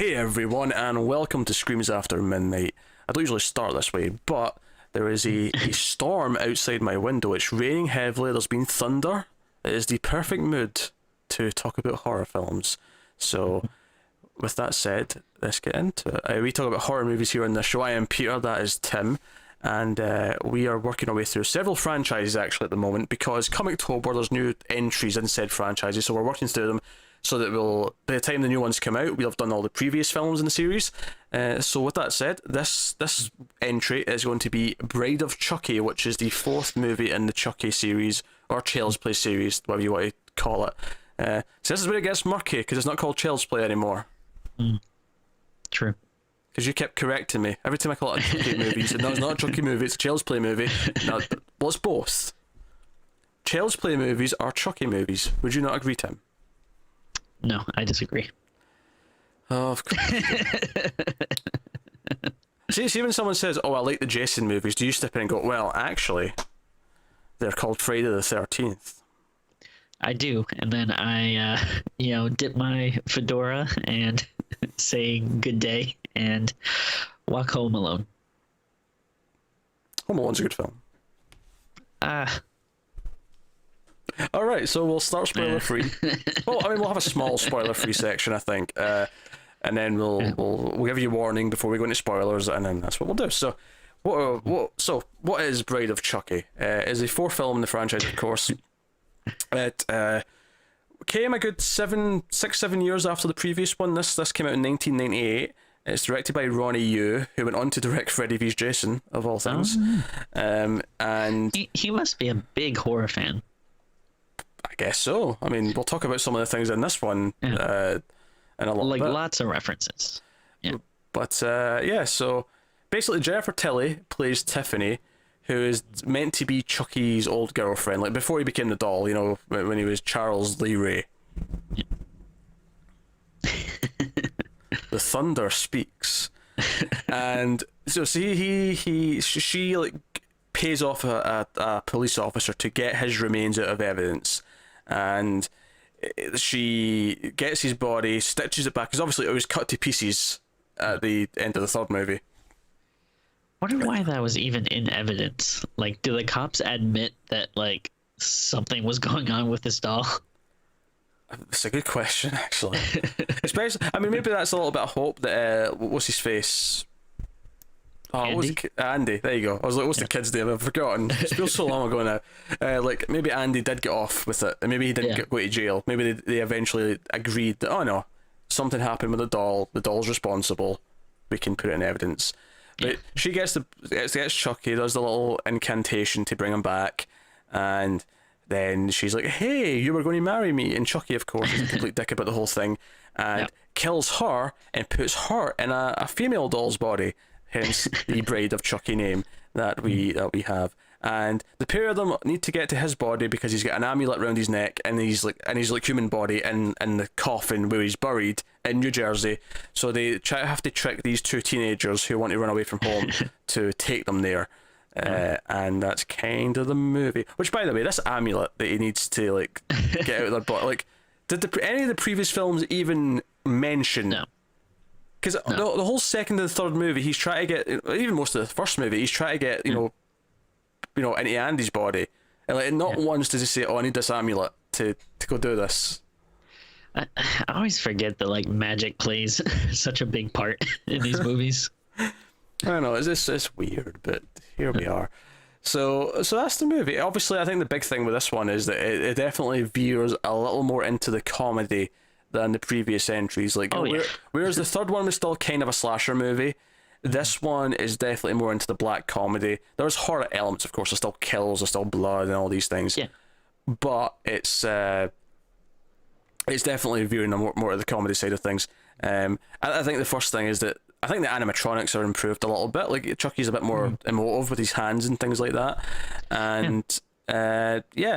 Hey everyone, and welcome to Screams After Midnight. I don't usually start this way, but there is a storm outside my window. It's raining heavily, there's been thunder. It is the perfect mood to talk about horror films. So, with that said, let's get into it. We talk about horror movies here on the show. I am Peter, that is Tim, and we are working our way through several franchises actually at the moment, because come October there's new entries in said franchises, so we're working through them so that by the time the new ones come out, we'll have done all the previous films in the series. So with that said, this entry is going to be Braid of Chucky, which is the fourth movie in the Chucky series, or Child's Play series, whatever you want to call it. So this is where it gets murky, because it's not called Child's Play anymore. True. Because you kept correcting me. Every time I call it a Chucky movie, you said, no, it's not a Chucky movie, it's a Child's Play movie. No, well, it's both. Child's Play movies are Chucky movies. Would you not agree, Tim? No, I disagree. Oh, of course. See, when someone says, oh, I like the Jason movies, do you step in and go, well, actually, they're called Friday the 13th? I do, and then I, dip my fedora and say good day and walk home alone. Home Alone's a good film. All right, so we'll start spoiler free. Well, I mean, we'll have a small spoiler free section, I think, and then we'll give you a warning before we go into spoilers, and then that's what we'll do. So, what is Bride of Chucky? It is a fourth film in the franchise, of course. It came a good 7 years after the previous one. This came out in 1998. It's directed by Ronnie Yu, who went on to direct Freddy vs. Jason, of all things. And he must be a big horror fan. I guess so. I mean, we'll talk about some of the things in this one in a little bit. Lots of references. Yeah. But so basically Jennifer Tilly plays Tiffany, who is meant to be Chucky's old girlfriend, like before he became the doll, you know, when he was Charles Lee Ray. Yeah. The thunder speaks. And so she like pays off a police officer to get his remains out of evidence, and she gets his body, stitches it back, because obviously it was cut to pieces at the end of the third movie. Wonder why that was even in evidence. Like, do the cops admit that like something was going on with this doll? It's a good question, actually. Especially, I mean, maybe that's a little bit of hope that what's his face? Oh, Andy? Andy, there you go. I was like, what's the kid's name? I've forgotten. It feels so long ago now. Like, maybe Andy did get off with it, and maybe he didn't go to jail. Maybe they eventually agreed that, oh no, something happened with the doll's responsible, we can put it in evidence. But she gets Chucky, does the little incantation to bring him back, and then she's like, hey, you were going to marry me. And Chucky, of course, is a complete dick about the whole thing, and kills her and puts her in a female doll's body. Hence the Bride of Chucky name that we have. And the pair of them need to get to his body because he's got an amulet around his neck, and he's like human body in the coffin where he's buried in New Jersey. So they have to trick these two teenagers who want to run away from home to take them there. And that's kind of the movie. Which, by the way, this amulet that he needs to like get out of their body, like, did any of the previous films even mention? No. Because the whole second and third movie, he's trying to get, even most of the first movie, he's trying to get, you know, into Andy's body, and like not once does he say, "Oh, I need this amulet to go do this." I always forget that like magic plays such a big part in these movies. I don't know, it's weird, but here we are. So that's the movie. Obviously, I think the big thing with this one is that it definitely veers a little more into the comedy than the previous entries. Like, whereas the third one was still kind of a slasher movie, this one is definitely more into the black comedy. There's horror elements, of course. There's still kills, there's still blood, and all these things. Yeah. But it's definitely veering more to the comedy side of things. I think the first thing is that I think the animatronics are improved a little bit. Like, Chucky's a bit more emotive with his hands and things like that, and.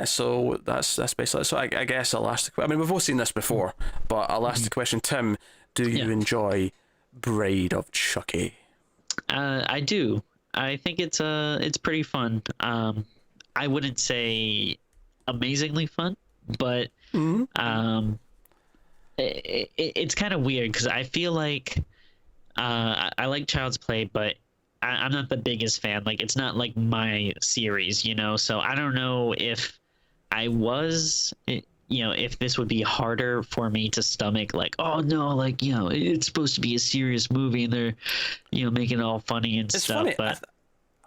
So that's basically it. So I guess I'll ask I mean, we've both seen this before, but I'll ask the question, Tim, do you enjoy Braid of Chucky? I do. I think it's pretty fun. I wouldn't say amazingly fun, but it's kind of weird because I feel like I like Child's Play, but I'm not the biggest fan. Like, it's not like my series, you know. So I don't know if I was, if this would be harder for me to stomach. Like, oh no, like it's supposed to be a serious movie, and they're, making it all funny and It's stuff. funny. But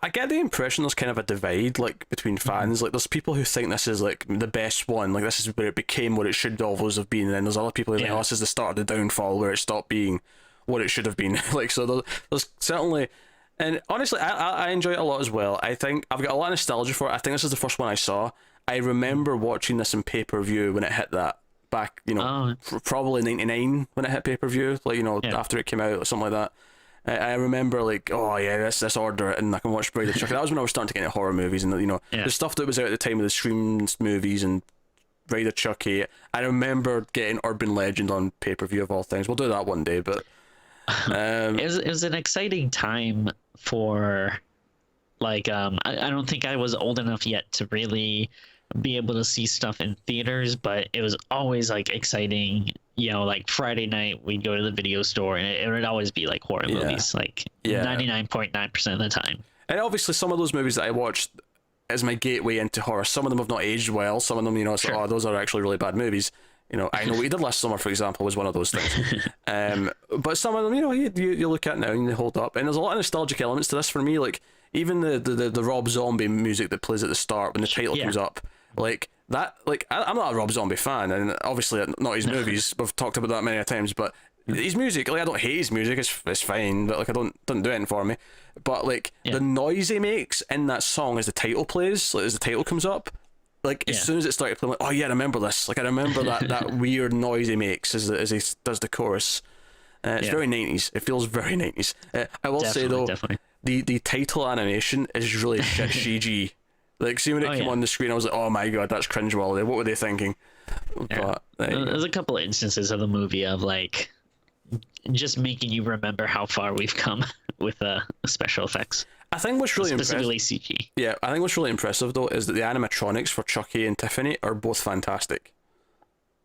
I get the impression there's kind of a divide, like, between fans. Like, there's people who think this is like the best one, like this is where it became what it should always have been, and then there's other people who think, oh, this is the start of the downfall where it stopped being what it should have been. Like, so there's certainly, and honestly, I enjoy it a lot as well. I think I've got a lot of nostalgia for it. I think this is the first one I saw. I remember watching this in pay-per-view when it hit that back, probably 99 when it hit pay-per-view, like, after it came out or something like that. I remember, like, oh yeah, let's order it and I can watch Braid of Chucky. That was when I was starting to get into horror movies, and the stuff that was out at the time of the Scream movies and Braid of Chucky. I remember getting Urban Legend on pay-per-view of all things. We'll do that one day, but it was an exciting time for, like, I don't think I was old enough yet to really be able to see stuff in theaters, but it was always like exciting. Like Friday night we'd go to the video store and it would always be like horror movies, like 99.9% of the time. And obviously some of those movies that I watched as my gateway into horror, some of them have not aged well, some of them, it's like, oh, those are actually really bad movies. I Know What You Did Last Summer, for example, was one of those things. But some of them, you look at now and they hold up. And there's a lot of nostalgic elements to this for me, like even the Rob Zombie music that plays at the start when the title comes up, like that. Like I'm not a Rob Zombie fan, and obviously not his movies. We've talked about that many times, but his music, like, I don't hate his music, it's fine, but like doesn't do anything for me. But like the noise he makes in that song as the title plays, like as the title comes up, like as soon as it started playing, like, oh yeah, I remember this. Like I remember that weird noise he makes as he does the chorus. It's very 90s. It feels very 90s. I will say though, the title animation is really shit CG. Like, see when it came on the screen, I was like, oh my god, that's cringeworthy. What were they thinking? But there's a couple of instances of the movie of like just making you remember how far we've come with special effects. I think what's really specifically CG. Yeah, I think what's really impressive though is that the animatronics for Chucky and Tiffany are both fantastic.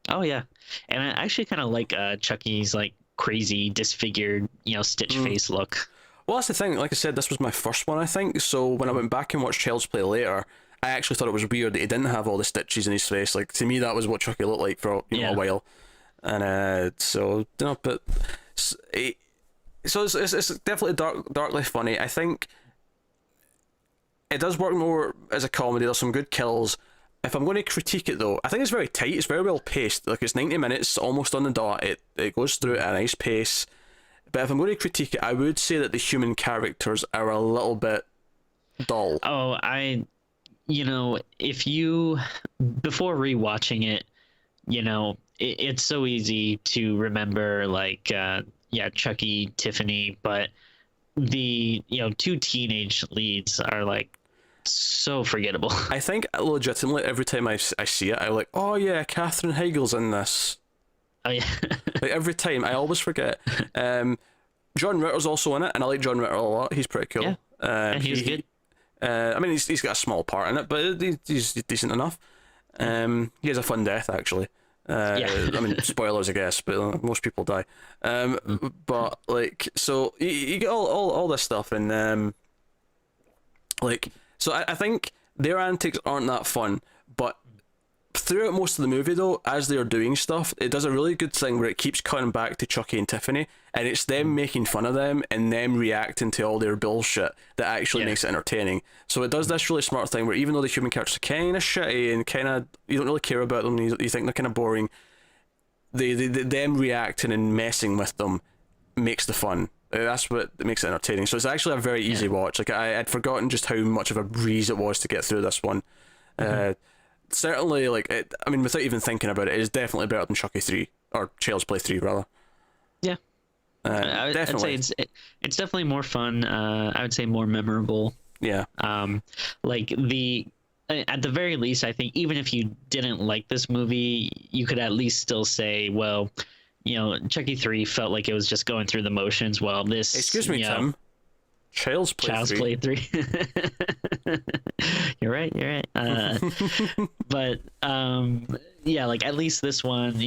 Oh yeah, and I actually kind of like Chucky's like crazy disfigured, Stitch face look. Well, that's the thing. Like I said, this was my first one, I think. So when I went back and watched Child's Play later, I actually thought it was weird that he didn't have all the stitches in his face. Like, to me, that was what Chucky looked like for a while. And so but it's definitely darkly funny. I think it does work more as a comedy. There's some good kills. If I'm going to critique it though, I think it's very tight. It's very well paced. Like, it's 90 minutes, almost on the dot. It goes through at a nice pace. But if I'm going to critique it, I would say that the human characters are a little bit dull. Oh, if you, before rewatching it, it's so easy to remember, like, Chucky, Tiffany, but the, two teenage leads are, like, so forgettable. I think, legitimately, every time I see it, I'm like, oh yeah, Katherine Heigl's in this. Oh yeah. Like, every time, I always forget. John Ritter's also in it, and I like John Ritter a lot. He's pretty cool. Yeah, and he's good. I mean, he's got a small part in it, but he's decent enough. He has a fun death, actually. I mean, spoilers, I guess, but most people die. But like, so you get all this stuff, and like, so I think their antics aren't that fun, but throughout most of the movie though, as they're doing stuff, it does a really good thing where it keeps cutting back to Chucky and Tiffany, and it's them making fun of them and them reacting to all their bullshit that actually makes it entertaining. So it does this really smart thing where even though the human characters are kind of shitty and kind of, you don't really care about them, you think they're kind of boring, them reacting and messing with them makes the fun. That's what makes it entertaining. So it's actually a very easy watch. Like, I'd forgotten just how much of a breeze it was to get through this one. Certainly, like, I mean, without even thinking about it, it is definitely better than Chucky 3, or Child's Play 3, rather. Yeah. Definitely. I'd say it's definitely more fun. I would say more memorable. Yeah. Like, at the very least, I think even if you didn't like this movie, you could at least still say, well, Chucky 3 felt like it was just going through the motions, while this... Excuse me, Tim. Child's Play 3. You're right. But yeah, like, at least this one,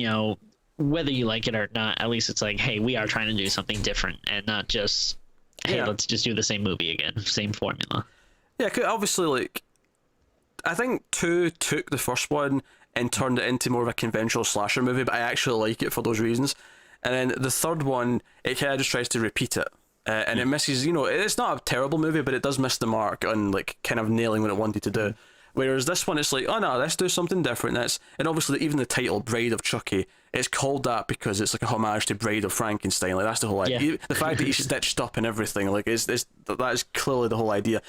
whether you like it or not, at least it's like, hey, we are trying to do something different and not just, hey, let's just do the same movie again, same formula. Yeah, 'cause obviously, like, I think 2 took the first one and turned it into more of a conventional slasher movie, but I actually like it for those reasons. And then the third one, it kind of just tries to repeat it. And it misses, it's not a terrible movie, but it does miss the mark on, like, kind of nailing what it wanted to do. Whereas this one, it's like, oh no, let's do something different. And obviously, even the title, Braid of Chucky, it's called that because it's like a homage to Braid of Frankenstein. Like, that's the whole idea. Yeah. The fact that he's stitched up and everything, like, that is clearly the whole idea.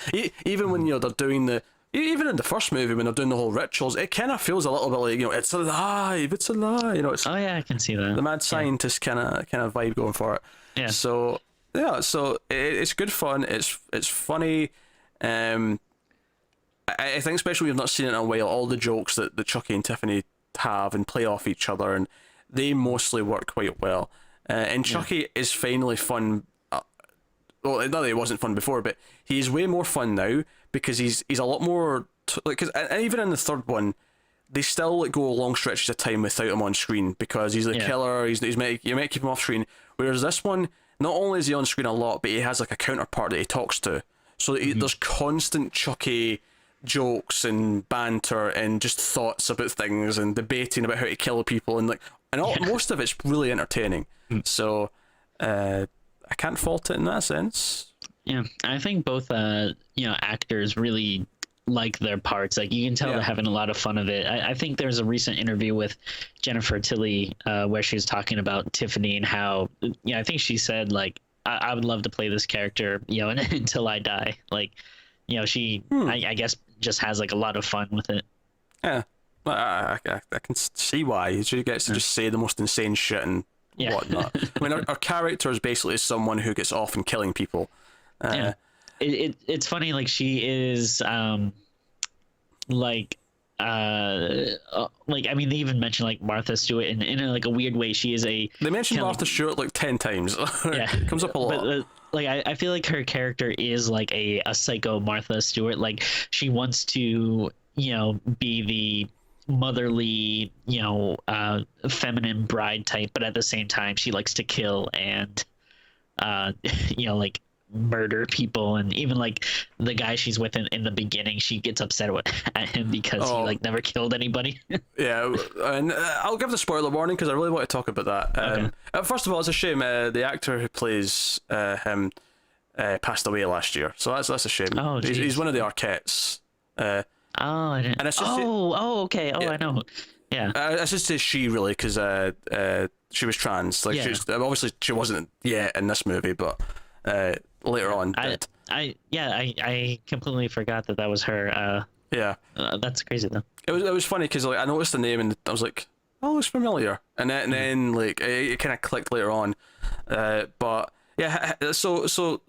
Even when, they're doing even in the first movie, when they're doing the whole rituals, it kind of feels a little bit like, it's alive, it's alive. It's, Oh yeah, I can see that. the mad scientist kind of vibe going for it. Yeah. So yeah, it's good fun. It's funny. I think especially we've not seen it in a while. All the jokes that Chucky and Tiffany have and play off each other, and they mostly work quite well. And Chucky is finally fun. Well, not that he wasn't fun before, but he's way more fun now because he's a lot more and even in the third one, they still like go long stretches of time without him on screen because he's the killer. You might keep him off screen. Whereas this one, not only is he on screen a lot, but he has like a counterpart that he talks to. So there's constant Chucky jokes and banter and just thoughts about things and debating about how to kill people and most of it's really entertaining. So I can't fault it in that sense. Yeah, I think both actors really like their parts. Like, you can tell they're having a lot of fun of it. I think there's a recent interview with Jennifer Tilly where she was talking about Tiffany and how I think she said, like, I would love to play this character until I die. Like, she I guess just has like a lot of fun with it. Yeah, I can see why. She gets to just say the most insane shit and whatnot. I mean, our character is basically someone who gets off and killing people. It's funny, like, she is like I mean, they even mention like Martha Stewart in a, like, a weird way. She is they mention Martha Stewart like 10 times. Yeah, it comes up a lot. But, like, I feel like her character is like a psycho Martha Stewart. Like, she wants to be the motherly feminine bride type, but at the same time she likes to kill and like murder people. And even like the guy she's with in the beginning, she gets upset at him because he like never killed anybody. Yeah, and I'll give the spoiler warning because I really want to talk about that. First of all, it's a shame the actor who plays him passed away last year, so that's a shame. Oh, he's one of the Arquettes. I didn't. And it's just okay. Yeah. I know. Yeah. I should say she, really, because she was trans. Like, obviously she wasn't yet in this movie, but later on. I completely forgot that was her. That's crazy though. It was funny because, like, I noticed the name and I was like, oh, it looks familiar, and then like it kind of clicked later on. But yeah, so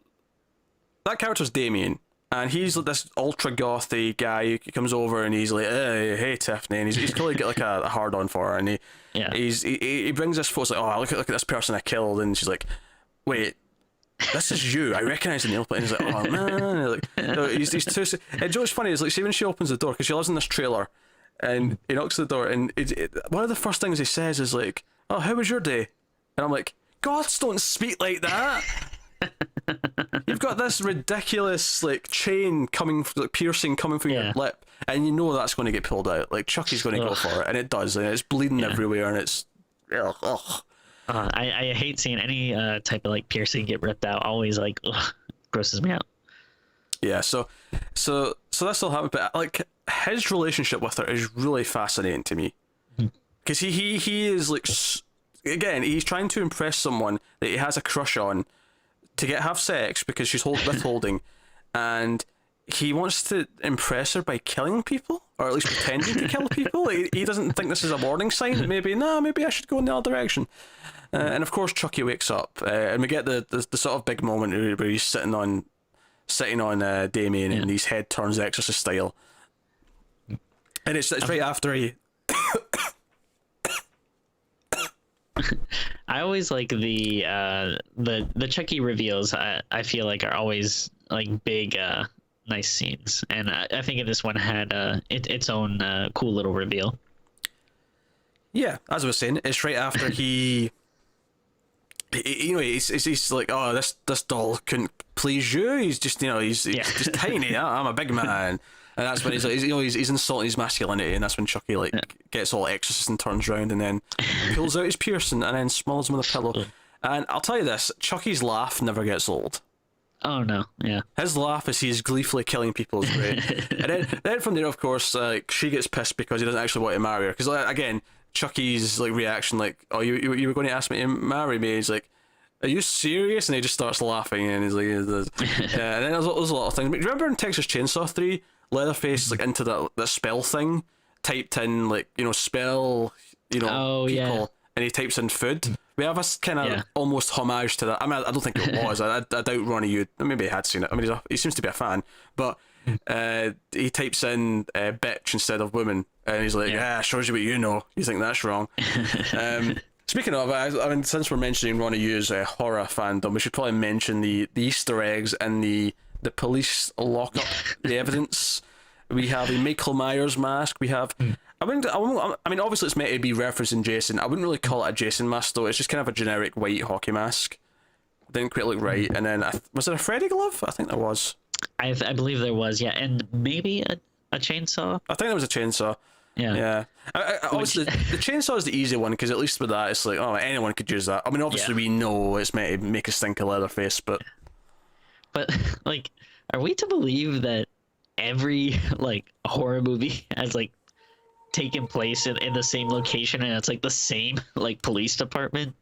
that character's Damien. And he's like this ultra gothy guy who comes over and he's like, hey Tiffany, and he's clearly got like a hard on for her, and he brings this photo, like, oh, look at this person I killed, and she's like, wait, this is you, I recognise the nail plate, and he's like, oh man, and like, no, he's too. And Joe's funny is, like, see when she opens the door, because she lives in this trailer, and he knocks at the door, and one of the first things he says is like, oh, how was your day? And I'm like, gods don't speak like that. You've got this ridiculous like chain piercing coming from your lip, and you know that's going to get pulled out. Like, Chucky's going to go for it, and it does, and it's bleeding everywhere, and it's I hate seeing any type of like piercing get ripped out. Always like grosses me out. Yeah, so that's all happened, but like his relationship with her is really fascinating to me, because he is like, again, he's trying to impress someone that he has a crush on, to have sex because she's withholding, and he wants to impress her by killing people, or at least pretending to kill people. He doesn't think this is a warning sign that maybe I should go in the other direction. And of course Chucky wakes up, and we get the sort of big moment where he's sitting on Damien, and his head turns Exorcist style, and it's right after he I always like the Chucky reveals. I feel like are always like big, nice scenes, and I think this one had its own cool little reveal. Yeah, as I was saying, it's right after he's like, oh, this doll couldn't please you. He's just, he's just tiny. I'm a big man, and that's when he's like, he's insulting his masculinity, and that's when Chucky gets all exorcist and turns around and then pulls out his piercing and then smothers him with a pillow. And I'll tell you this, Chucky's laugh never gets old. Oh no, yeah. His laugh as he's gleefully killing people is great. And then from there, of course, she gets pissed because he doesn't actually want to marry her. Because again, Chucky's reaction, oh, you were going to ask me to marry me? He's like, are you serious? And he just starts laughing, and he's like, yeah. And then there's a lot of things. But do you remember in Texas Chainsaw 3, Leatherface into that spell thing, typed in spell, oh, people, yeah. and he types in food. We have a kind of almost homage to that. I mean, I don't think it was. I doubt Ronnie, you maybe he had seen it. I mean, he seems to be a fan, but he types in bitch instead of woman, and he's like, shows you what you know. You think that's wrong. Speaking of, I mean, since we're mentioning Ronnie Yu's horror fandom, we should probably mention the Easter eggs and the police lock up the evidence. We have a Michael Myers mask. We have. I mean, obviously it's meant to be referencing Jason. I wouldn't really call it a Jason mask though. It's just kind of a generic white hockey mask. Didn't quite look right. And then was it a Freddy glove? I think there was. I believe there was, yeah, and maybe a chainsaw. I think there was a chainsaw. Yeah. Obviously, the chainsaw is the easy one because at least with that, it's like, oh, anyone could use that. I mean, obviously we know it's meant to make us think of Leatherface, but like, are we to believe that every horror movie has taken place in the same location and it's the same police department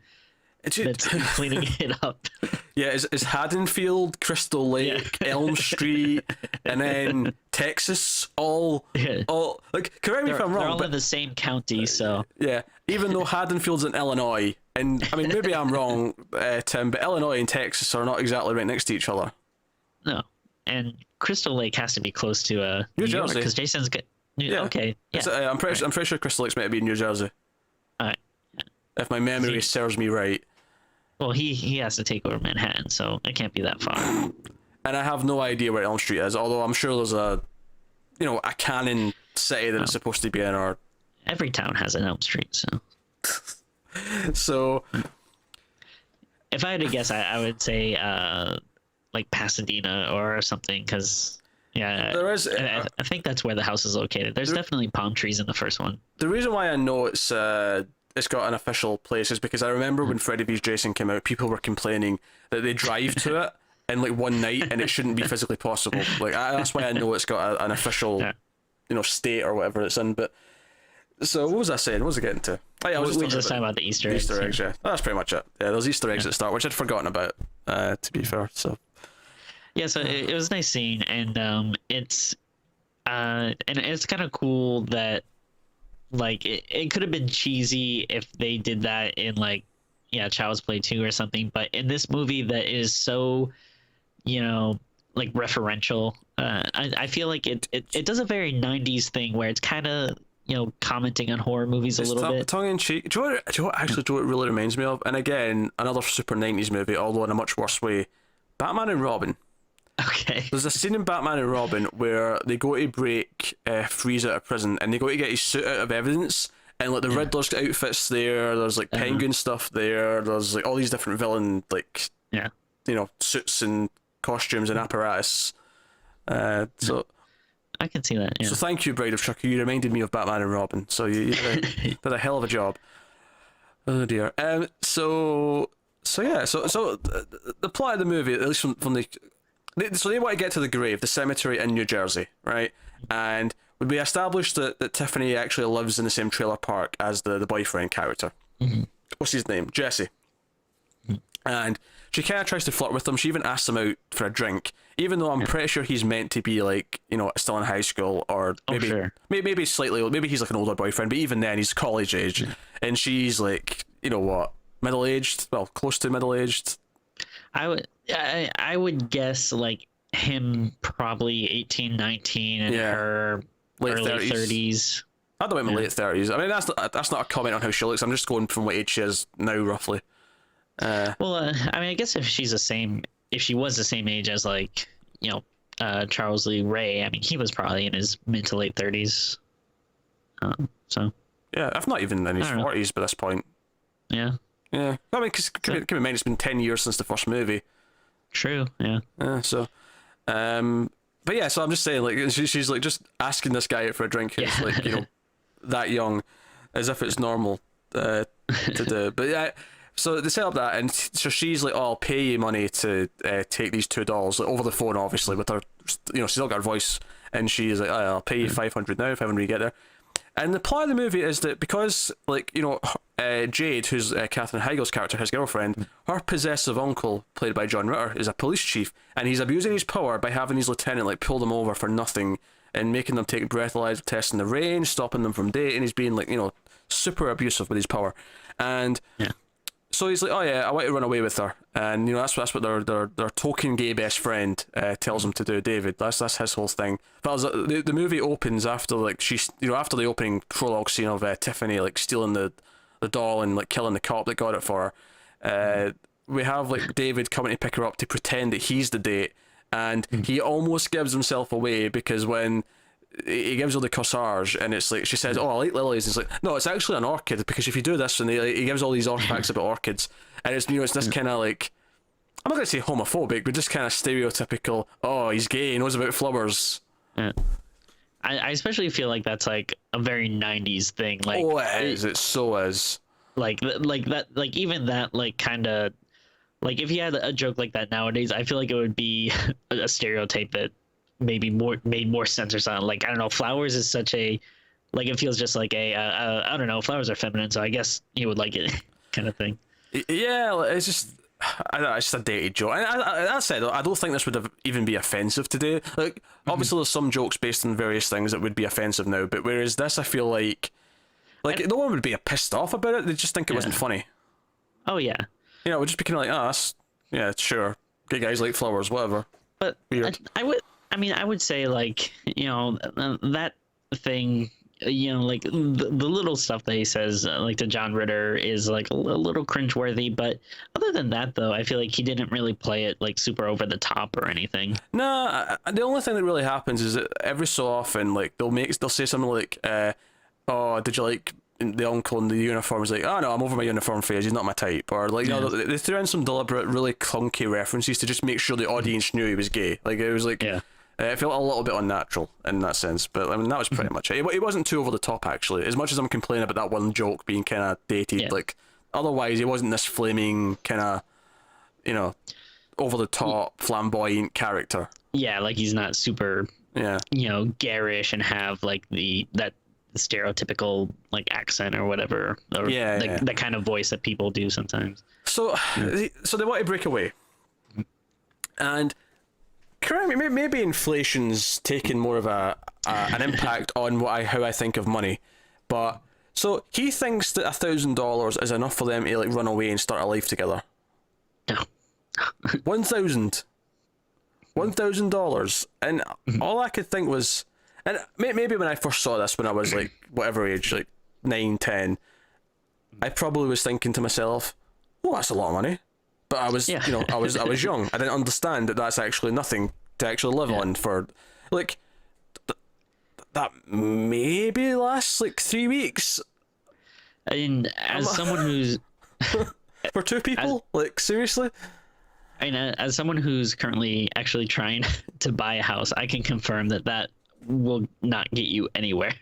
that's cleaning it up? Yeah, is Haddonfield, Crystal Lake, Elm Street, and then Texas all correct me if I'm wrong, they're all but in the same county, so yeah, even though Haddonfield's in Illinois, and I mean maybe I'm wrong, Tim, but Illinois and Texas are not exactly right next to each other. No, and Crystal Lake has to be close to New Jersey, because Jason's good. Okay, yeah. I'm pretty sure Crystal Lake's meant to be in New Jersey. All right. If my memory serves me right. Well, he has to take over Manhattan, so it can't be that far. And I have no idea where Elm Street is, although I'm sure there's a canon city that it's supposed to be in, or every town has an Elm Street, so. So, if I had to guess, I would say Pasadena or something, because there is. I think that's where the house is located. There's definitely palm trees in the first one. The reason why I know it's got an official place is because I remember when Freddy vs Jason came out, people were complaining that they drive to it in one night and it shouldn't be physically possible. That's why I know it's got an official, state or whatever it's in. But so what was I saying? What was I getting to? Oh, yeah, we were just talking about the Easter eggs. Easter eggs, yeah. That's pretty much it. Yeah, those Easter eggs at the start, which I'd forgotten about. To be fair, so. Yeah, so it was nice seeing, and it's kind of cool that it could have been cheesy if they did that in Child's Play 2 or something, but in this movie that is so referential, I feel like it does a very 90s thing where it's kind of commenting on horror movies a little bit. Tongue in cheek. Do you know what it really reminds me of? And again, another super 90s movie, although in a much worse way. Batman and Robin. Okay. There's a scene in Batman and Robin where they go to break Freeze out of prison, and they go to get his suit out of evidence, and the Riddler's outfits there. There's Penguin stuff there. There's all these different villain suits and costumes and apparatus. So I can see that. Yeah. So thank you, Braid of Chucky. You reminded me of Batman and Robin. So you did a hell of a job. Oh dear. So the plot of the movie, at least from the. So they want to get to the grave, the cemetery in New Jersey, right? And we established that Tiffany actually lives in the same trailer park as the boyfriend character. Mm-hmm. What's his name? Jesse. Mm-hmm. And she kind of tries to flirt with him. She even asks him out for a drink, even though I'm pretty sure he's meant to be still in high school, or maybe slightly old. Maybe he's an older boyfriend, but even then he's college age, and she's middle aged, well, close to middle aged. I would guess him probably 18, 19, and her early 30s. I'd went in my late 30s. I mean, that's not a comment on how she looks. I'm just going from what age she is now, roughly. I mean, I guess if she was the same age as Charles Lee Ray, I mean, he was probably in his mid to late 30s. So Yeah, if not even in his I don't know. 40s by this point. Yeah, Yeah, I mean, because keep in mind it's been 10 years since the first movie. true. Yeah. So, but yeah, so I'm just saying, like, she's like just asking this guy out for a drink who's Yeah. like, that young, as if it's normal to do. But yeah, so they set up that, and so she's like, "Oh, I'll pay you money to take these $2 like, over the phone, obviously, with her, she's still got her voice, and she's like, oh, I'll pay you 500 now, 500 you get there." And the plot of the movie is that because, like, Jade, who's Katherine Heigl's character, his girlfriend, her possessive uncle, played by John Ritter, is a police chief, and he's abusing his power by having his lieutenant, like, pull them over for nothing and making them take breathalyzer tests in the rain, stopping them from dating. He's being, like, super abusive with his power. And Yeah. so he's like, oh yeah, I want to run away with her, and that's what their token gay best friend tells him to do. David, that's his whole thing. But the movie opens after like she's after the opening prologue scene of Tiffany like stealing the doll and like killing the cop that got it for her. We have like David coming to pick her up to pretend that he's the date, and he almost gives himself away because when he gives her the corsage and it's like she says, "Oh, I like lilies," and it's like, no, it's actually an orchid, because if you do this, and he gives all these facts about orchids, and it's it's this kind of like, I'm not gonna say homophobic, but just kind of stereotypical, oh, he's gay, he knows about flowers. Yeah. I especially feel like that's like a very 90s thing. Like, Oh, it is. It so is. Like that. Like even that. Like kind of. Like if you had a joke like that nowadays, I feel like it would be a stereotype that maybe made more sense or something. Like I don't know, flowers is such a, like it feels just like a I don't know, flowers are feminine, so I guess you would like it kind of thing. Yeah, it's just. I don't know, it's just a dated joke. And that said, I don't think this would even be offensive today. Like, obviously, there's some jokes based on various things that would be offensive now, but whereas this, I feel like no one would be pissed off about it. They just think it wasn't funny. Oh yeah. It would just be kind of like, that's, yeah, sure, gay guys like flowers, whatever. But Weird. I would say like that thing, like the little stuff that he says like to John Ritter is like a little cringeworthy, but other than that though, I feel like he didn't really play it like super over the top or anything. Nah, the only thing that really happens is that every so often, like they'll say something like, "Oh, did you like the uncle in the uniform?" Is like, "Oh no, I'm over my uniform phase. He's not my type." Or like, they threw in some deliberate, really clunky references to just make sure the audience knew he was gay. Like it was like, it felt a little bit unnatural in that sense. But I mean, that was pretty much it. It wasn't too over the top actually. As much as I'm complaining about that one joke being kind of dated, like otherwise, he wasn't this flaming kind of, over the top, flamboyant character. Yeah, like he's not super, garish and have like that stereotypical like accent or whatever, or the kind of voice that people do sometimes. So they want to break away, and correct me, maybe inflation's taken more of an impact on how I think of money, but so he thinks that $1,000 is enough for them to like run away and start a life together. No. $1,000, and all I could think was, and maybe when I first saw this when I was like whatever age, like 9, 10, I probably was thinking to myself, "Oh, that's a lot of money," but I was I was young. I didn't understand that that's actually nothing to actually live on for, like that maybe lasts like 3 weeks. I mean, as someone who's for two people, like seriously. I mean, as someone who's currently actually trying to buy a house, I can confirm that will not get you anywhere.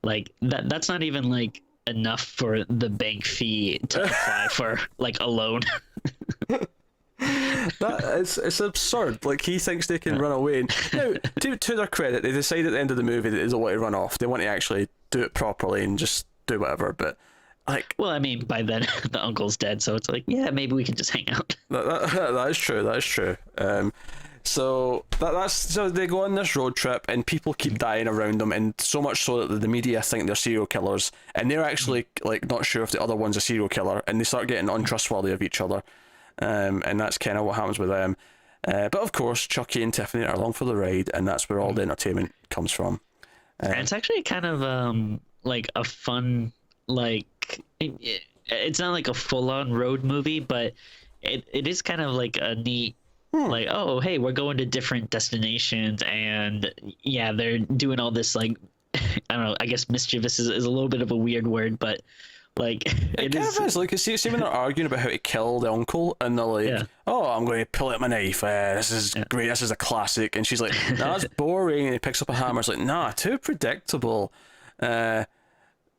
Like that's not even like enough for the bank fee to apply for like a loan. It's absurd. Like he thinks they can run away. Now, to their credit, they decide at the end of the movie that they don't want to run off. They want to actually do it properly and just do whatever. But like, well, I mean, by then the uncle's dead, so it's like, yeah, maybe we can just hang out. That is true. That is true. So so they go on this road trip and people keep dying around them, and so much so that the media think they're serial killers, and they're actually like not sure if the other one's a serial killer, and they start getting untrustworthy of each other, and that's kind of what happens with them. But of course, Chucky and Tiffany are along for the ride, and that's where all the entertainment comes from. And it's actually kind of like a fun, like it's not like a full-on road movie, but it is kind of like a neat. Like, oh, hey, we're going to different destinations, and yeah, they're doing all this like I don't know. I guess mischievous is a little bit of a weird word, but like it kind of is. Like, see when they're arguing about how to kill the uncle, and they're like, "Oh, I'm going to pull out my knife. This is great. This is a classic." And she's like, "No, that's boring." And he picks up a hammer. It's like, "Nah, too predictable." And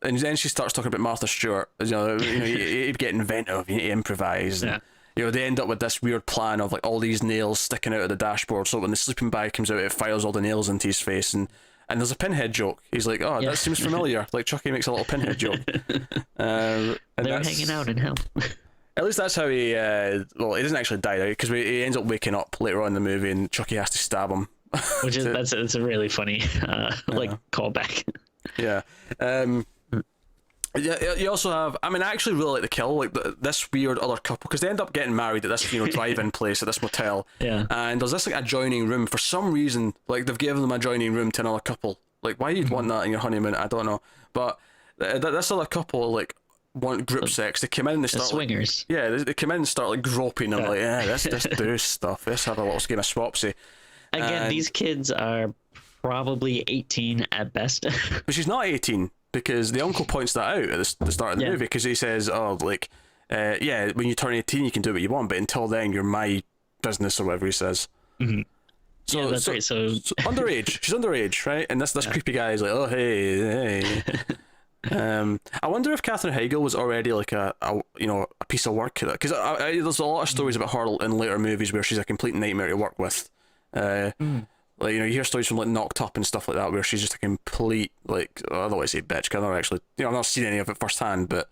then she starts talking about Martha Stewart. You get inventive. You need to improvise. And, they end up with this weird plan of like all these nails sticking out of the dashboard. So when the sleeping bag comes out, it fires all the nails into his face, and there's a pinhead joke. He's like, "Oh, that seems familiar." Like Chucky makes a little pinhead joke. And they're hanging out in hell. At least that's how he. He doesn't actually die, because he ends up waking up later on in the movie, and Chucky has to stab him. Which is that's a really funny callback. Yeah. Yeah, you also have. I mean, I actually really like the kill, like this weird other couple, because they end up getting married at this drive-in place at this motel. Yeah. And there's this like adjoining room for some reason. Like they've given them adjoining room to another couple. Like why you'd want that in your honeymoon, I don't know. But this other couple like want group sex. They come in and they start swingers. They come in and start like groping and like let's do stuff. Let's have a little game of swapsy. Again, these kids are probably 18 at best. But she's not 18. Because the uncle points that out at the start of the movie, because he says, "Oh, like, when you turn 18, you can do what you want, but until then, you're my business," or whatever he says. Mm-hmm. So that's right. So underage, she's underage, right? And this creepy guy is like, "Oh, hey." I wonder if Katherine Heigl was already like a piece of work, because there's a lot of stories about her in later movies where she's a complete nightmare to work with. Like, you hear stories from like Knocked Up and stuff like that where she's just a complete, like, I don't want to say bitch, because I've never actually, I've not seen any of it firsthand, but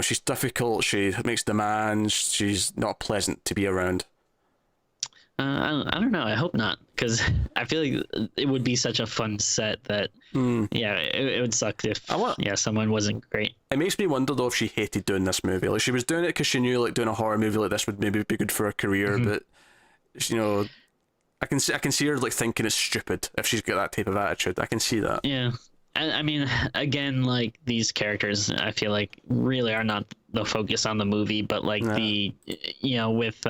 she's difficult, she makes demands, she's not pleasant to be around. I don't know, I hope not, because I feel like it would be such a fun set that it would suck if someone wasn't great. It makes me wonder though if she hated doing this movie. Like, she was doing it because she knew like doing a horror movie like this would maybe be good for her career, but I can see her like thinking it's stupid if she's got that type of attitude. I can see that. Yeah, I mean, again, like these characters, I feel like really are not the focus on the movie, but like with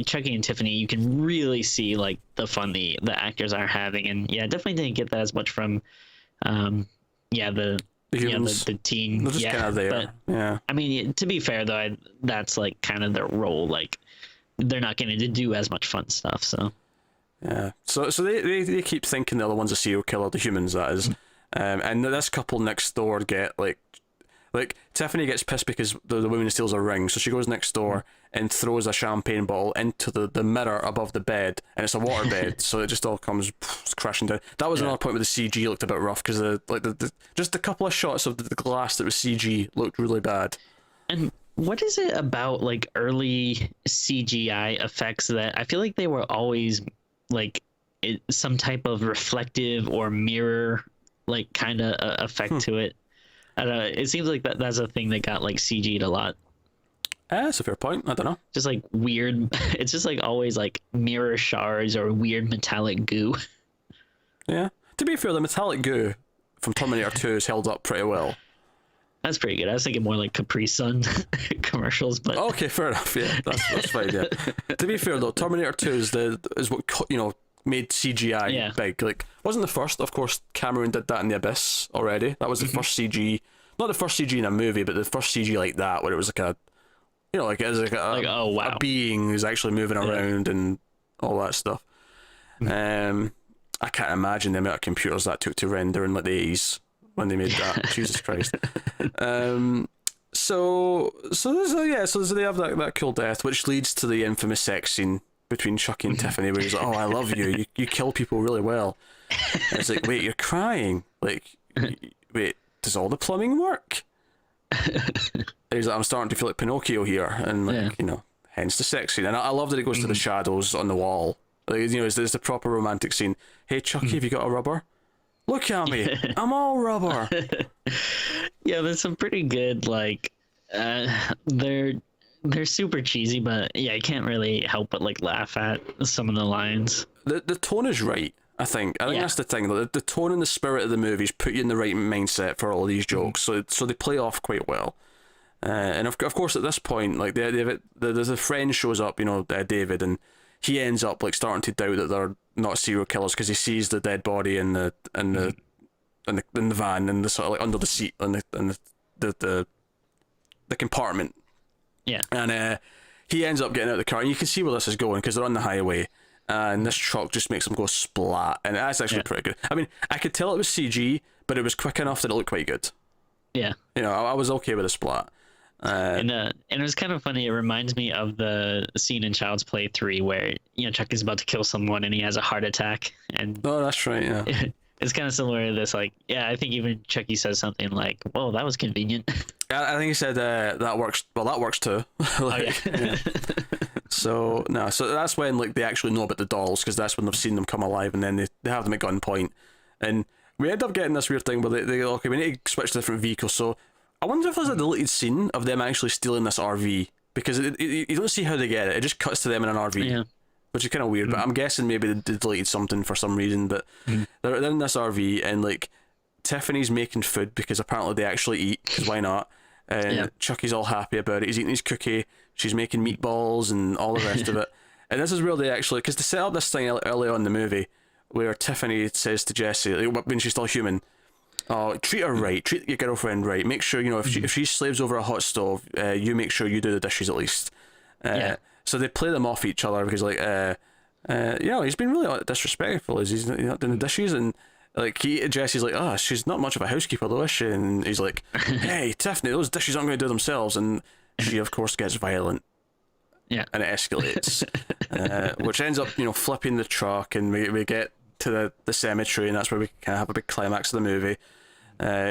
Chucky and Tiffany, you can really see like the fun the actors are having, and definitely didn't get that as much from, the teen. They're just kind of there. But, I mean, to be fair though, that's like kind of their role. Like, they're not going to do as much fun stuff, so. Yeah, so they keep thinking the other one's a serial killer, the humans, that is. And this couple next door get like Tiffany gets pissed because the woman steals a ring, so she goes next door and throws a champagne bottle into the mirror above the bed, and it's a water bed, so it just all comes crashing down. That was another point where the CG looked a bit rough, because just a couple of shots of the glass that was CG looked really bad. And what is it about like early CGI effects that I feel like they were always like some type of reflective or mirror like kind of effect to it? I don't know, it seems like that's a thing that got like CG'd a lot. That's a fair point. I don't know, just like weird it's just like always like mirror shards or weird metallic goo. Yeah, to be fair, the metallic goo from Terminator 2 is held up pretty well. That's pretty good. I was thinking more like Capri Sun commercials, but okay, fair enough. Yeah, that's fine. Yeah. To be fair though, Terminator 2 is what made CGI big. Like, wasn't the first? Of course, Cameron did that in The Abyss already. That was the first CG, not the first CG in a movie, but the first CG like that, where it was like a, like it was like a being who's actually moving around and all that stuff. I can't imagine the amount of computers that took to render in like the 80s. When they made that. Jesus Christ. So they have that cool death, which leads to the infamous sex scene between Chucky and Tiffany, where he's like, "Oh, I love you. You kill people really well." And it's like, wait, you're crying. Like, wait, does all the plumbing work? And he's like, I'm starting to feel like Pinocchio here, and like hence the sex scene. And I love that it goes to the shadows on the wall. Like, it's the proper romantic scene. Hey Chucky, have you got a rubber? Look at me, I'm all rubber. Yeah, there's some pretty good, like, they're super cheesy, but I can't really help but like laugh at some of the lines. The tone is right, I think. That's the thing. The tone and the spirit of the movies put you in the right mindset for all these jokes, so they play off quite well. And of course, at this point, like there's a friend shows up, David, and he ends up like starting to doubt that they're not serial killers because he sees the dead body in the in the van, in the sort of like under the seat, in the compartment. Yeah. And he ends up getting out of the car, and you can see where this is going because they're on the highway, and this truck just makes them go splat, and that's actually pretty good. I mean, I could tell it was CG, but it was quick enough that it looked quite good. Yeah. You know, I was okay with the splat. And it was kind of funny. It reminds me of the scene in Child's Play 3 where, you know, Chucky's about to kill someone and he has a heart attack. And oh, that's right, yeah. It's kind of similar to this. Like, yeah, I think even Chucky says something like, "Well, that was convenient." I think he said that works. Well, that works too. Like, oh, yeah. So that's when like they actually know about the dolls, because that's when they've seen them come alive, and then they have them at gunpoint, and we end up getting this weird thing where they okay, we need to switch to different vehicles. So I wonder if there's a deleted scene of them actually stealing this RV, because you don't see how they get it. It just cuts to them in an RV. Yeah. Which is kind of weird, but I'm guessing maybe they deleted something for some reason. But they're in this RV, and like Tiffany's making food because apparently they actually eat, because why not? And Chucky's all happy about it. He's eating his cookie. She's making meatballs and all the rest of it. And this is where they actually, because they set up this thing early on in the movie where Tiffany says to Jesse, when she's still human, "Oh, treat her right. Treat your girlfriend right. Make sure, you know, if she slaves over a hot stove, you make sure you do the dishes at least." So they play them off each other because, like, you know, he's been really disrespectful. He's not doing the dishes, and like Jesse's like, "Oh, she's not much of a housekeeper though, is she?" And he's like, "Hey, Tiffany, those dishes aren't going to do themselves." And she, of course, gets violent. Yeah. And it escalates, which ends up, you know, flipping the truck, and we get to the cemetery, and that's where we kind of have a big climax of the movie.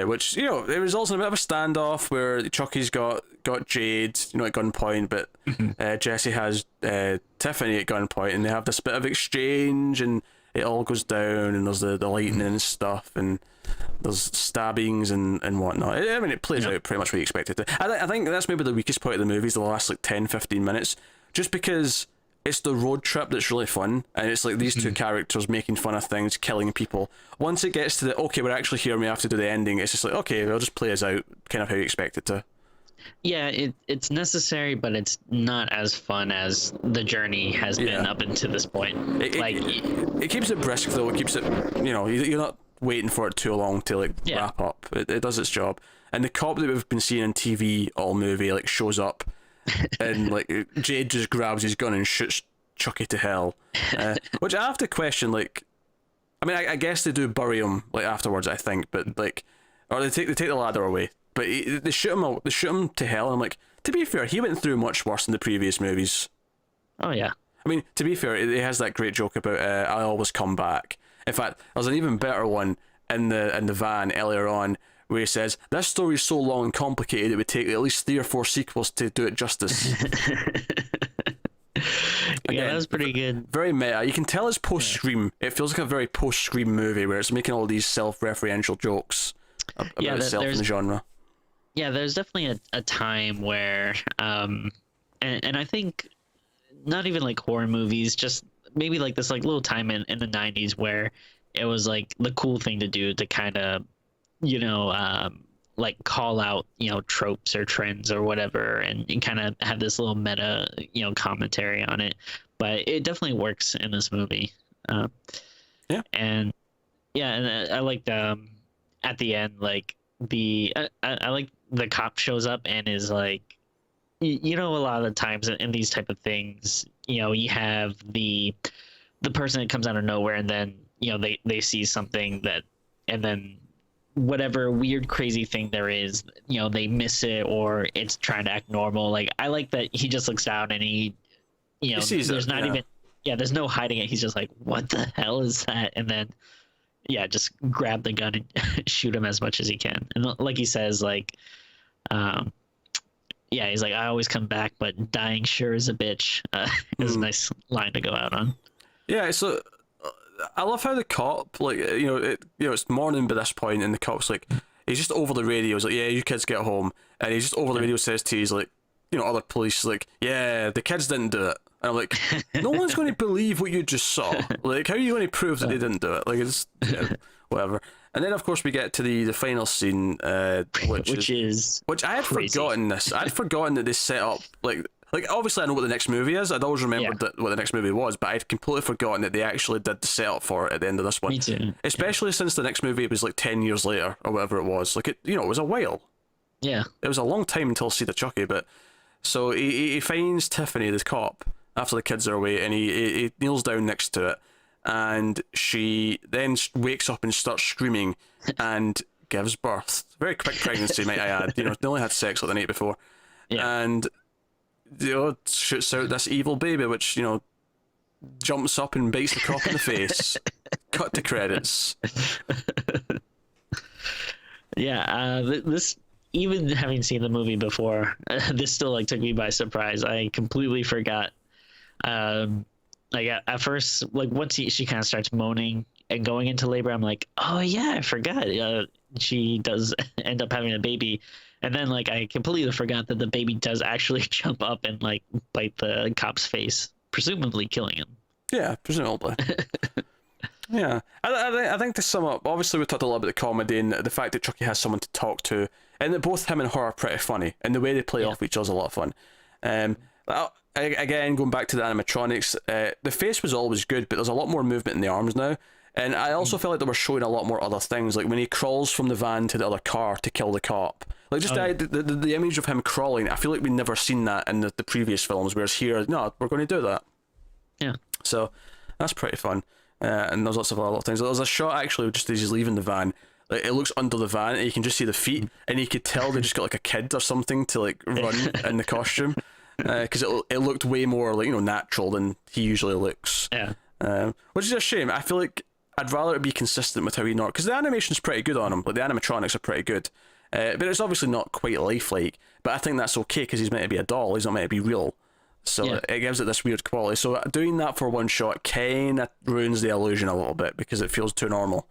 Which, you know, it results in a bit of a standoff where Chucky's got Jade, you know, at gunpoint, but Jesse has Tiffany at gunpoint, and they have this bit of exchange, and it all goes down, and there's the lightning and stuff, and there's stabbings and whatnot. I mean, it plays out pretty much what you expect it to. I think that's maybe the weakest part of the movie is the last like 10-15 minutes, just because it's the road trip that's really fun, and it's like these two characters making fun of things, killing people. Once it gets to the, okay, we're actually here and we have to do the ending, it's just like, okay, we'll just play us out kind of how you expect it to. Yeah, it's necessary, but it's not as fun as the journey has been up until this point. It keeps it brisk though. It keeps it, you know, you're not waiting for it too long to like wrap up. It does its job. And the cop that we've been seeing on TV all movie like shows up, and like Jade just grabs his gun and shoots Chucky to hell, which I have to question. Like, I mean, I guess they do bury him like afterwards, I think, but like, or they take the ladder away. But they shoot him to hell, and I'm like, to be fair, he went through much worse in the previous movies. Oh yeah. I mean, to be fair, it has that great joke about I always come back. In fact, there's an even better one in the van earlier on where he says, "This story is so long and complicated it would take at least 3 or 4 sequels to do it justice." Again, that was pretty good. Very meta. You can tell it's post-Scream. It feels like a very post-Scream movie where it's making all these self-referential jokes about itself in the genre. Yeah, there's definitely a time where, and I think not even like horror movies, just maybe like this like little time in the 90s where it was like the cool thing to do to kind of, you know, like call out, you know, tropes or trends or whatever, and kind of have this little meta, you know, commentary on it. But it definitely works in this movie. And I like at the end, like I like the cop shows up and is like, you know, a lot of the times in these type of things, you know, you have the person that comes out of nowhere, and then, you know, they see something that, and then whatever weird crazy thing there is, you know, they miss it or it's trying to act normal. Like, I like that he just looks down and he, you know, there's not even there's no hiding it. He's just like, what the hell is that? And then just grab the gun and shoot him as much as he can. And like he says, like, he's like, "I always come back, but dying sure is a bitch." Is a nice line to go out on. Yeah, so I love how the cop, like, it's morning by this point, and the cop's like, he's just over the radio. He's like, "Yeah, you kids get home," and he's just over the radio says to, he's like, you know, other police, like, "Yeah, the kids didn't do it." And I'm like, no one's going to believe what you just saw. Like, how are you going to prove that they didn't do it? Like, it's whatever. And then, of course, we get to the final scene, which I had crazy. Forgotten this. I'd forgotten that they set up, like Like, obviously I know what the next movie is. I'd always remembered what the next movie was, but I'd completely forgotten that they actually did the setup for it at the end of this one. Me too. Especially since the next movie was like 10 years later or whatever it was. Like, it was a while. Yeah. It was a long time until Seed of Chucky, but so he finds Tiffany, the cop, after the kids are away, and he kneels down next to it, and she then wakes up and starts screaming and gives birth. Very quick pregnancy, might I add. They only had sex like the night before. Yeah. And shoots out this evil baby, which, jumps up and bites the cop in the face. Cut to credits. Yeah, this, even having seen the movie before, this still like took me by surprise. I completely forgot. Like at first, like once she kind of starts moaning and going into labor, I'm like, oh yeah, I forgot. She does end up having a baby, and then like I completely forgot that the baby does actually jump up and like bite the cop's face, presumably killing him. Yeah, presumably. Yeah, I think to sum up, obviously we talked a lot about the comedy and the fact that Chucky has someone to talk to, and that both him and her are pretty funny, and the way they play off each other is a lot of fun. Again, going back to the animatronics, the face was always good, but there's a lot more movement in the arms now, and I also felt like they were showing a lot more other things, like when he crawls from the van to the other car to kill the cop. Like just the image of him crawling, I feel like we've never seen that in the previous films, whereas here, no, we're going to do that. Yeah. So that's pretty fun. And there's lots of other things. There's a shot actually just as he's leaving the van. Like, it looks under the van and you can just see the feet, and you could tell they just got like a kid or something to like run in the costume, because it looked way more like natural than he usually looks. Yeah. Which is a shame. I feel like I'd rather it be consistent with how he because the animation's pretty good on him. Like the animatronics are pretty good, but it's obviously not quite lifelike. But I think that's okay because he's meant to be a doll. He's not meant to be real. So it gives it this weird quality. So doing that for one shot kind of ruins the illusion a little bit because it feels too normal.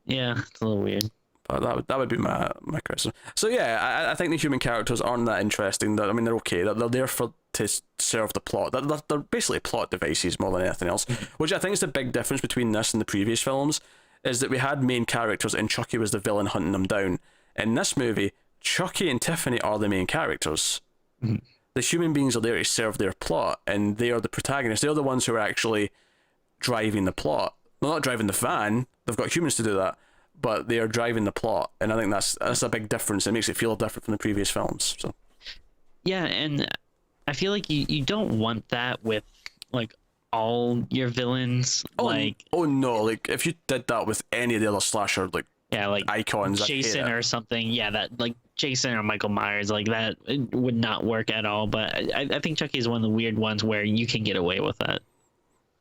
Yeah, it's a little weird. But that would be my criticism. So yeah, I think the human characters aren't that interesting. I mean, they're okay. They're there to serve the plot. They're basically plot devices more than anything else. Which I think is the big difference between this and the previous films, is that we had main characters and Chucky was the villain hunting them down. In this movie, Chucky and Tiffany are the main characters. Mm-hmm. The human beings are there to serve their plot, and they are the protagonists. They're the ones who are actually driving the plot. They're not driving the van. They've got humans to do that, but they are driving the plot, and I think that's a big difference. It makes it feel different from the previous films. So yeah, and I feel like you don't want that with like all your villains. Oh no, like if you did that with any of the other slasher like icons, Jason or something, that like Jason or Michael Myers, like that, it would not work at all. But I think Chucky is one of the weird ones where you can get away with that.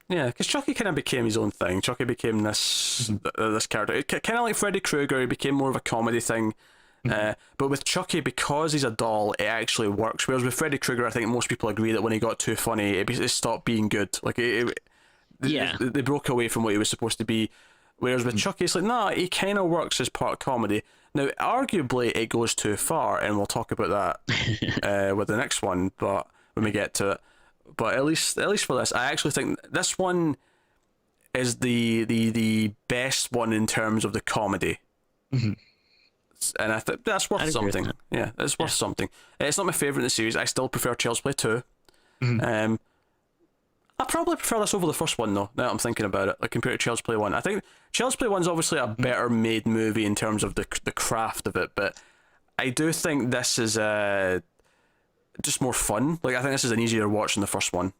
Yeah, because Chucky kind of became his own thing. Chucky became this this character. Kind of like Freddy Krueger, he became more of a comedy thing. But with Chucky, because he's a doll, it actually works. Whereas with Freddy Krueger, I think most people agree that when he got too funny, it stopped being good. Like they broke away from what he was supposed to be. Whereas with Chucky, it's like, nah, he kind of works as part comedy. Now, arguably, it goes too far, and we'll talk about that with the next one. But when we get to it, but at least for this, I actually think this one is the best one in terms of the comedy. Mm-hmm. And I think that's worth something. Yeah, it's worth something. It's not my favourite in the series. I still prefer Child's Play 2. Mm-hmm. I probably prefer this over the first one, though, now that I'm thinking about it, like compared to Child's Play 1. I think Child's Play 1 is obviously a better made movie in terms of the craft of it, but I do think this is just more fun. Like, I think this is an easier watch than the first one.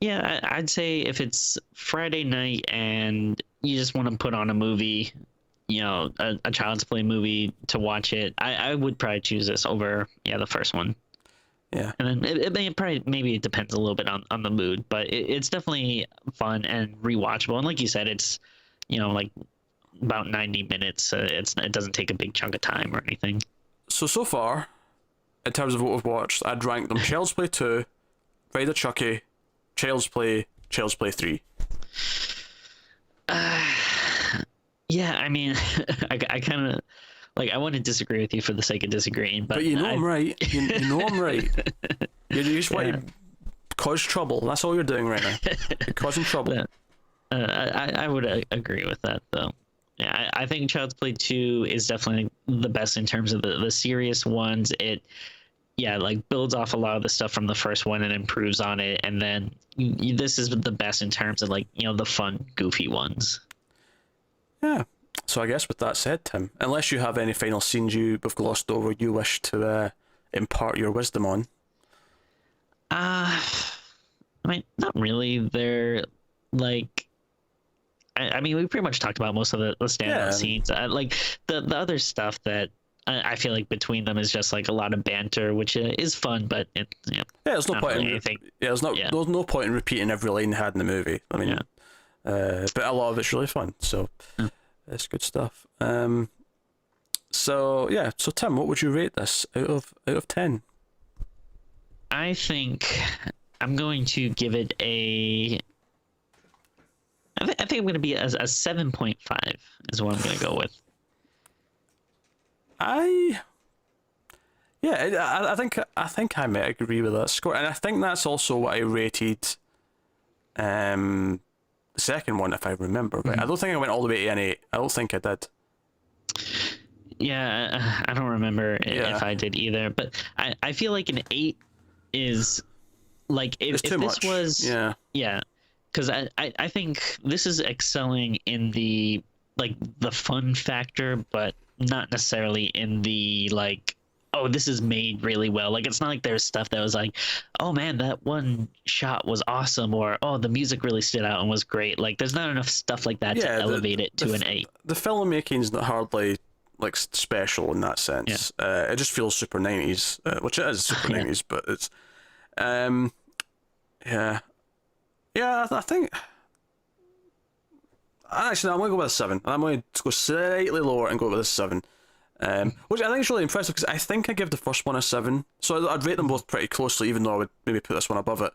Yeah, I'd say if it's Friday night and you just want to put on a movie, a Child's Play movie to watch it, I would probably choose this over, the first one. Yeah. And then maybe it depends a little bit on the mood, but it's definitely fun and rewatchable. And like you said, it's, like about 90 minutes. It doesn't take a big chunk of time or anything. So far, in terms of what we've watched, I'd rank them Child's Play 2, Braid of Chucky, Child's Play 3. Yeah, I mean, I kind of... Like, I want to disagree with you for the sake of disagreeing, but I'm right. You know I'm right. You just want to cause trouble. That's all you're doing right now. You're causing trouble. Yeah. I would agree with that, though. Yeah, I think Child's Play 2 is definitely the best in terms of the serious ones. yeah, like builds off a lot of the stuff from the first one and improves on it, and then this is the best in terms of like the fun, goofy ones. Yeah. So I guess with that said, Tim, unless you have any final scenes we've glossed over you wish to impart your wisdom on. Uh I mean, not really. They're like, I mean, we pretty much talked about most of the standout scenes. Like the other stuff that I feel like between them is just like a lot of banter, which is fun, but there's no point really in anything. there's no point in repeating every line they had in the movie. I mean, but a lot of it's really fun, so it's good stuff. So Tim, what would you rate this out of 10? I think I'm going to give it a. I think I'm going to be a 7.5 is what I'm going to go with. I think I might agree with that score, and I think that's also what I rated the second one, if I remember right. I don't think I went all the way to an 8. I don't think I did. Yeah, I don't remember if I did either, but I feel like an 8 is like if this much. was because I think this is excelling in the like the fun factor, but not necessarily in the like, oh, this is made really well. Like it's not like there's stuff that was like, oh man, that one shot was awesome, or oh, the music really stood out and was great. Like there's not enough stuff like that to elevate it to an 8. The filmmaking's not hardly like special in that sense. It just feels super 90s, which it is super 90s, but it's I think actually I'm going to go with a 7. I'm going to go slightly lower and go with a 7, which I think is really impressive because I think I give the first one a 7, so I'd rate them both pretty closely, even though I would maybe put this one above it.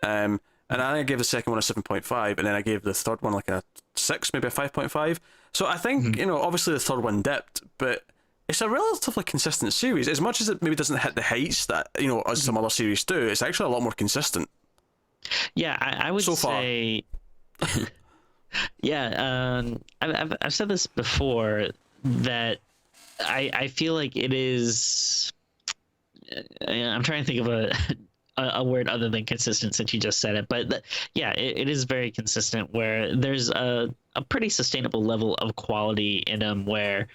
And I think I gave the second one a 7.5, and then I gave the third one like a 6, maybe a 5.5. So I think obviously the third one dipped, but it's a relatively consistent series. As much as it maybe doesn't hit the heights that as some other series do, it's actually a lot more consistent. Yeah, I would so say. Yeah, I've said this before that I feel like it is. I'm trying to think of a word other than consistent since you just said it, but it is very consistent where there's a pretty sustainable level of quality in them where.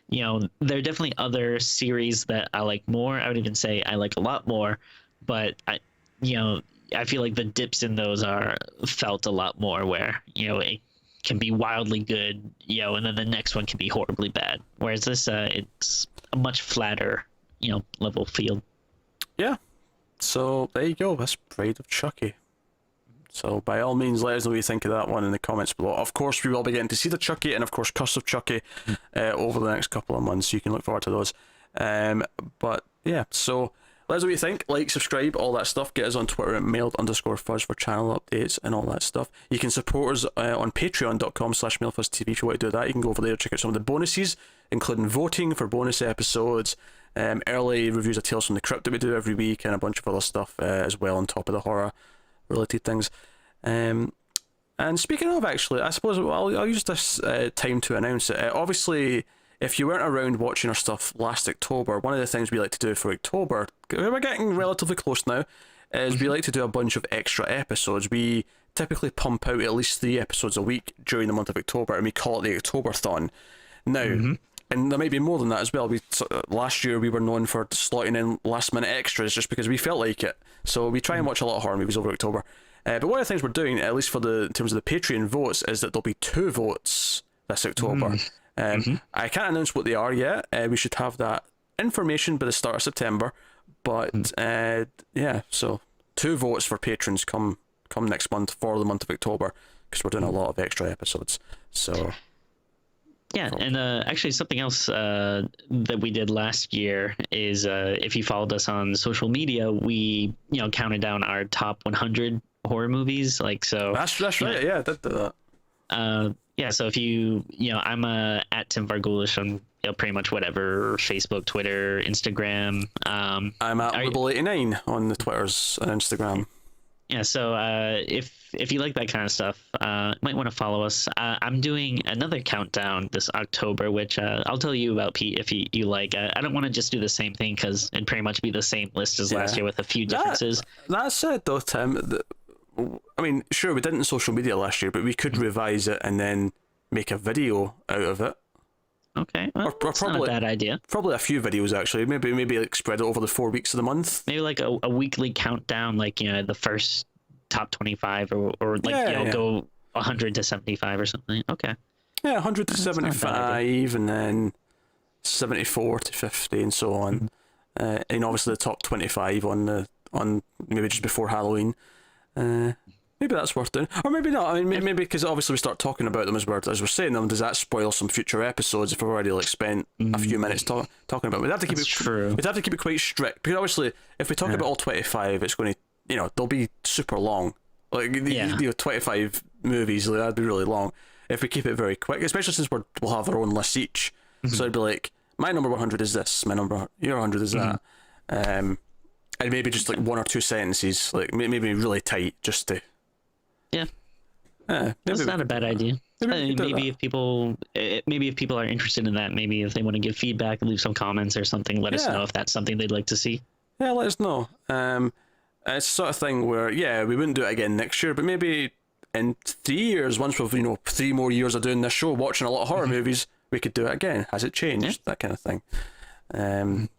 There are definitely other series that I like more. I would even say I like a lot more, but I feel like the dips in those are felt a lot more where, it can be wildly good, and then the next one can be horribly bad. Whereas this, it's a much flatter, level field. Yeah. So there you go. That's Braid of Chucky. So by all means, let us know what you think of that one in the comments below. Of course, we will be getting to see the Chucky and of course Curse of Chucky over the next couple of months, so you can look forward to those. But yeah, so let us know what you think. Like, subscribe, all that stuff. Get us on Twitter at mailed_fuzz for channel updates and all that stuff. You can support us on patreon.com/mailfuzztv if you want to do that. You can go over there, check out some of the bonuses, including voting for bonus episodes, early reviews of Tales from the Crypt that we do every week, and a bunch of other stuff as well on top of the horror related things. And speaking of, actually, I suppose I'll use this time to announce it. Obviously, if you weren't around watching our stuff last October, one of the things we like to do for October, we're getting relatively close now, is we like to do a bunch of extra episodes. We typically pump out at least 3 episodes a week during the month of October, and we call it the Octoberthon. Now, and there might be more than that as well. Last year we were known for slotting in last minute extras just because we felt like it. So we try and watch a lot of horror movies over October. But one of the things we're doing, at least in terms of the Patreon votes, is that there'll be 2 votes this October. I can't announce what they are yet. We should have that information by the start of September. But so 2 votes for patrons come next month for the month of October, because we're doing a lot of extra episodes. So. Yeah, and actually something else that we did last year is if you followed us on social media, we counted down our top 100 horror movies. Like, so that's right. Yeah, I did do that. So if I'm at Tim Vargulish on pretty much whatever, Facebook, Twitter, Instagram. I'm at Rebel89 on the Twitters and Instagram. Yeah, so if you like that kind of stuff, might want to follow us. I'm doing another countdown this October, which I'll tell you about, Pete, if you like. I don't want to just do the same thing because it'd pretty much be the same list as last year with a few differences. That said, though, Tim, I mean, sure, we didn't social media last year, but we could revise it and then make a video out of it. Okay, well, that's probably not a bad idea. Probably a few videos, actually. Maybe like spread it over the 4 weeks of the month. Maybe like a weekly countdown, like the first top 25, or like go 100 to 75 or something. Okay. Yeah, 100 to 75, and then 74 to 50, and so on. And obviously the top 25 on maybe just before Halloween. Maybe that's worth doing, or maybe not. I mean, maybe because obviously we start talking about them as we're saying them. Does that spoil some future episodes if we've already like spent a few minutes talking about it? We'd have to keep it true. We'd have to keep it quite strict because obviously if we talk about all 25, it's going to they'll be super long. Like 25 movies, like, that'd be really long. If we keep it very quick, especially since we'll have our own lists each, so it'd be like my number 100 is this, your 100 is that, and maybe just like one or two sentences, like maybe really tight, just to. Yeah, that's not a bad idea. Maybe if people are interested in that, maybe if they want to give feedback, leave some comments or something, let us know if that's something they'd like to see. Yeah, let us know. It's the sort of thing where we wouldn't do it again next year, but maybe in 3 years, once we've 3 more years of doing this show, watching a lot of horror movies, we could do it again. Has it changed? That kind of thing. Let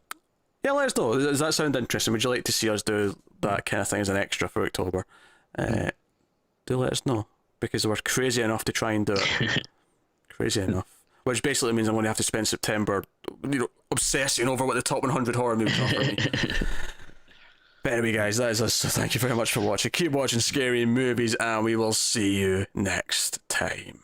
us know. Does that sound interesting? Would you like to see us do that kind of thing as an extra for October? Do let us know, because we're crazy enough to try and do it. Crazy enough. Which basically means I'm going to have to spend September, obsessing over what the top 100 horror movies are for me. But anyway, guys, that is us. So thank you very much for watching. Keep watching scary movies, and we will see you next time.